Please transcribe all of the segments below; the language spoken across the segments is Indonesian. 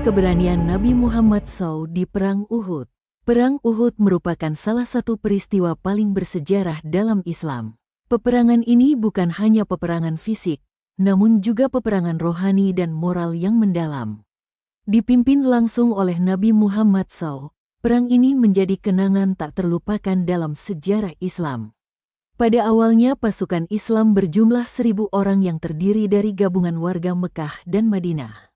Keberanian Nabi Muhammad SAW di Perang Uhud. Perang Uhud merupakan salah satu peristiwa paling bersejarah dalam Islam. Peperangan ini bukan hanya peperangan fisik, namun juga peperangan rohani dan moral yang mendalam. Dipimpin langsung oleh Nabi Muhammad SAW, perang ini menjadi kenangan tak terlupakan dalam sejarah Islam. Pada awalnya pasukan Islam berjumlah 1.000 orang yang terdiri dari gabungan warga Mekah dan Madinah.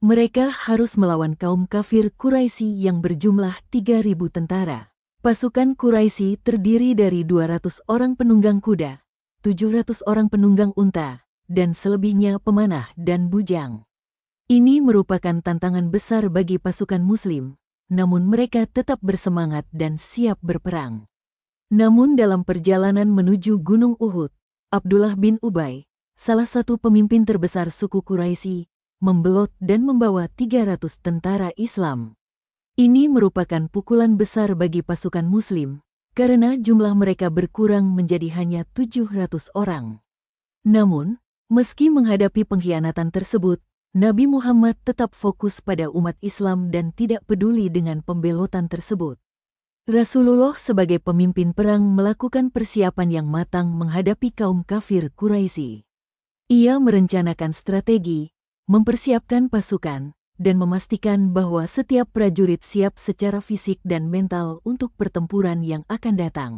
Mereka harus melawan kaum kafir Quraisy yang berjumlah 3.000 tentara. Pasukan Quraisy terdiri dari 200 orang penunggang kuda, 700 orang penunggang unta, dan selebihnya pemanah dan bujang. Ini merupakan tantangan besar bagi pasukan Muslim, namun mereka tetap bersemangat dan siap berperang. Namun dalam perjalanan menuju Gunung Uhud, Abdullah bin Ubay, salah satu pemimpin terbesar suku Quraisy, membelot dan membawa 300 tentara Islam. Ini merupakan pukulan besar bagi pasukan Muslim, karena jumlah mereka berkurang menjadi hanya 700 orang. Namun, meski menghadapi pengkhianatan tersebut, Nabi Muhammad tetap fokus pada umat Islam dan tidak peduli dengan pembelotan tersebut. Rasulullah sebagai pemimpin perang melakukan persiapan yang matang menghadapi kaum kafir Quraisy. Ia merencanakan strategi, mempersiapkan pasukan, dan memastikan bahwa setiap prajurit siap secara fisik dan mental untuk pertempuran yang akan datang.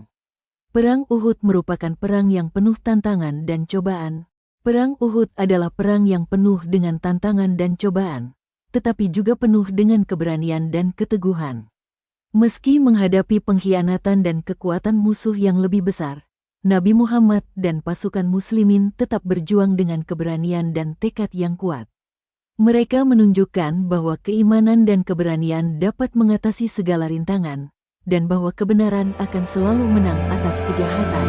Perang Uhud merupakan perang yang penuh tantangan dan cobaan. Perang Uhud adalah perang yang penuh dengan tantangan dan cobaan, tetapi juga penuh dengan keberanian dan keteguhan. Meski menghadapi pengkhianatan dan kekuatan musuh yang lebih besar, Nabi Muhammad dan pasukan Muslimin tetap berjuang dengan keberanian dan tekad yang kuat. Mereka menunjukkan bahwa keimanan dan keberanian dapat mengatasi segala rintangan, dan bahwa kebenaran akan selalu menang atas kejahatan.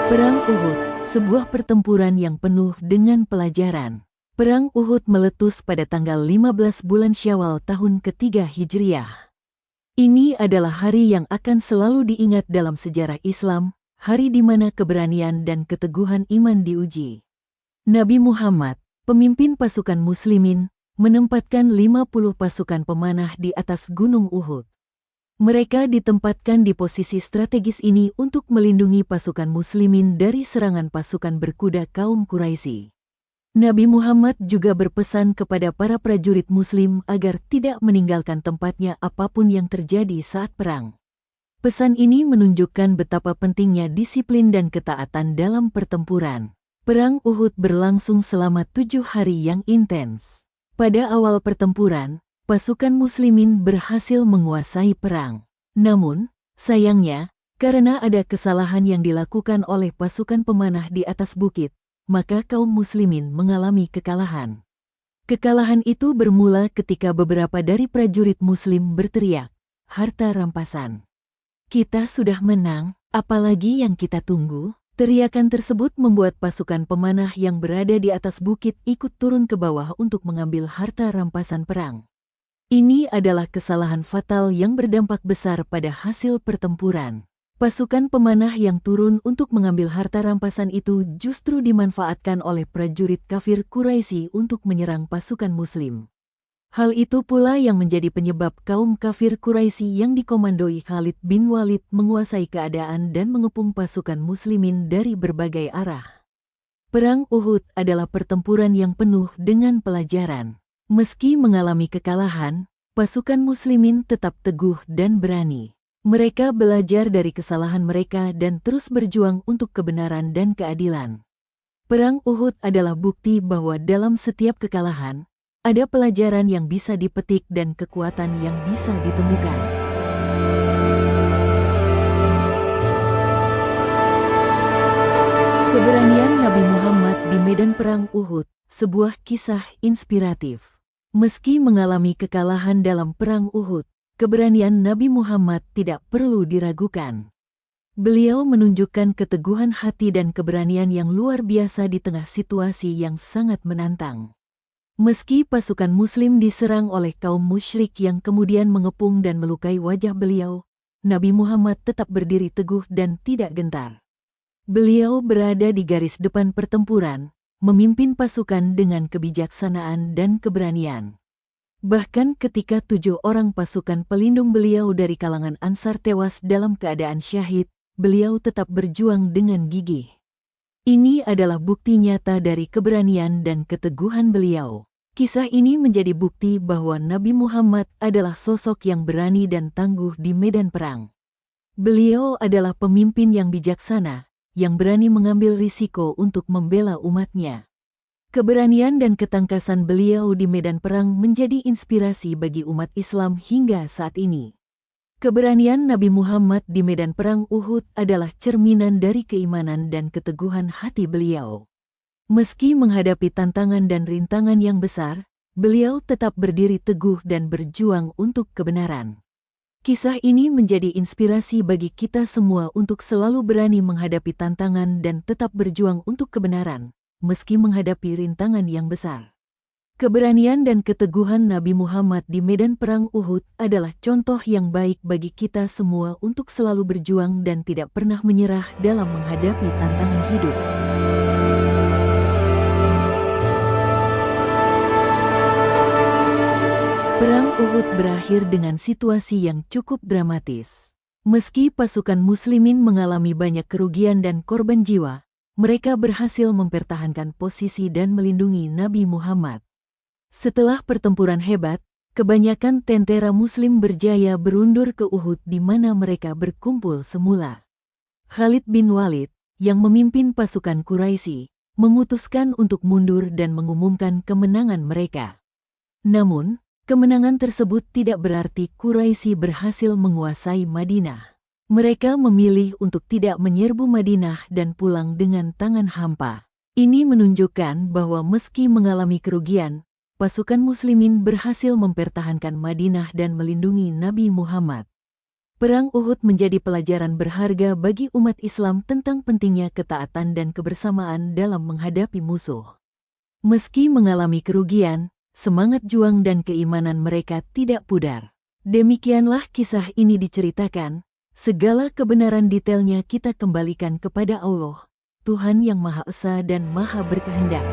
Perang Uhud, sebuah pertempuran yang penuh dengan pelajaran. Perang Uhud meletus pada tanggal 15 bulan Syawal tahun ketiga Hijriah. Ini adalah hari yang akan selalu diingat dalam sejarah Islam, hari di mana keberanian dan keteguhan iman diuji. Nabi Muhammad, pemimpin pasukan Muslimin, menempatkan 50 pasukan pemanah di atas Gunung Uhud. Mereka ditempatkan di posisi strategis ini untuk melindungi pasukan Muslimin dari serangan pasukan berkuda kaum Quraisy. Nabi Muhammad juga berpesan kepada para prajurit Muslim agar tidak meninggalkan tempatnya apapun yang terjadi saat perang. Pesan ini menunjukkan betapa pentingnya disiplin dan ketaatan dalam pertempuran. Perang Uhud berlangsung selama 7 hari yang intens. Pada awal pertempuran, pasukan Muslimin berhasil menguasai perang. Namun, sayangnya, karena ada kesalahan yang dilakukan oleh pasukan pemanah di atas bukit, maka kaum Muslimin mengalami kekalahan. Kekalahan itu bermula ketika beberapa dari prajurit Muslim berteriak, "Harta rampasan! Kita sudah menang, apalagi yang kita tunggu?" Teriakan tersebut membuat pasukan pemanah yang berada di atas bukit ikut turun ke bawah untuk mengambil harta rampasan perang. Ini adalah kesalahan fatal yang berdampak besar pada hasil pertempuran. Pasukan pemanah yang turun untuk mengambil harta rampasan itu justru dimanfaatkan oleh prajurit kafir Quraisy untuk menyerang pasukan Muslim. Hal itu pula yang menjadi penyebab kaum kafir Quraisy yang dikomandoi Khalid bin Walid menguasai keadaan dan mengepung pasukan Muslimin dari berbagai arah. Perang Uhud adalah pertempuran yang penuh dengan pelajaran. Meski mengalami kekalahan, pasukan Muslimin tetap teguh dan berani. Mereka belajar dari kesalahan mereka dan terus berjuang untuk kebenaran dan keadilan. Perang Uhud adalah bukti bahwa dalam setiap kekalahan, ada pelajaran yang bisa dipetik dan kekuatan yang bisa ditemukan. Keberanian Nabi Muhammad di medan perang Uhud, sebuah kisah inspiratif. Meski mengalami kekalahan dalam perang Uhud, keberanian Nabi Muhammad tidak perlu diragukan. Beliau menunjukkan keteguhan hati dan keberanian yang luar biasa di tengah situasi yang sangat menantang. Meski pasukan Muslim diserang oleh kaum musyrik yang kemudian mengepung dan melukai wajah beliau, Nabi Muhammad tetap berdiri teguh dan tidak gentar. Beliau berada di garis depan pertempuran, memimpin pasukan dengan kebijaksanaan dan keberanian. Bahkan ketika 7 orang pasukan pelindung beliau dari kalangan Ansar tewas dalam keadaan syahid, beliau tetap berjuang dengan gigih. Ini adalah bukti nyata dari keberanian dan keteguhan beliau. Kisah ini menjadi bukti bahwa Nabi Muhammad adalah sosok yang berani dan tangguh di medan perang. Beliau adalah pemimpin yang bijaksana, yang berani mengambil risiko untuk membela umatnya. Keberanian dan ketangkasan beliau di medan perang menjadi inspirasi bagi umat Islam hingga saat ini. Keberanian Nabi Muhammad di medan perang Uhud adalah cerminan dari keimanan dan keteguhan hati beliau. Meski menghadapi tantangan dan rintangan yang besar, beliau tetap berdiri teguh dan berjuang untuk kebenaran. Kisah ini menjadi inspirasi bagi kita semua untuk selalu berani menghadapi tantangan dan tetap berjuang untuk kebenaran, meski menghadapi rintangan yang besar. Keberanian dan keteguhan Nabi Muhammad di medan perang Uhud adalah contoh yang baik bagi kita semua untuk selalu berjuang dan tidak pernah menyerah dalam menghadapi tantangan hidup. Perang Uhud berakhir dengan situasi yang cukup dramatis. Meski pasukan muslimin mengalami banyak kerugian dan korban jiwa, mereka berhasil mempertahankan posisi dan melindungi Nabi Muhammad. Setelah pertempuran hebat, kebanyakan tentara muslim berjaya berundur ke Uhud di mana mereka berkumpul semula. Khalid bin Walid, yang memimpin pasukan Quraisy, memutuskan untuk mundur dan mengumumkan kemenangan mereka. Namun, kemenangan tersebut tidak berarti Quraisy berhasil menguasai Madinah. Mereka memilih untuk tidak menyerbu Madinah dan pulang dengan tangan hampa. Ini menunjukkan bahwa meski mengalami kerugian, pasukan muslimin berhasil mempertahankan Madinah dan melindungi Nabi Muhammad. Perang Uhud menjadi pelajaran berharga bagi umat Islam tentang pentingnya ketaatan dan kebersamaan dalam menghadapi musuh. Meski mengalami kerugian, semangat juang dan keimanan mereka tidak pudar. Demikianlah kisah ini diceritakan. Segala kebenaran detailnya kita kembalikan kepada Allah, Tuhan yang Maha Esa dan Maha Berkehendak.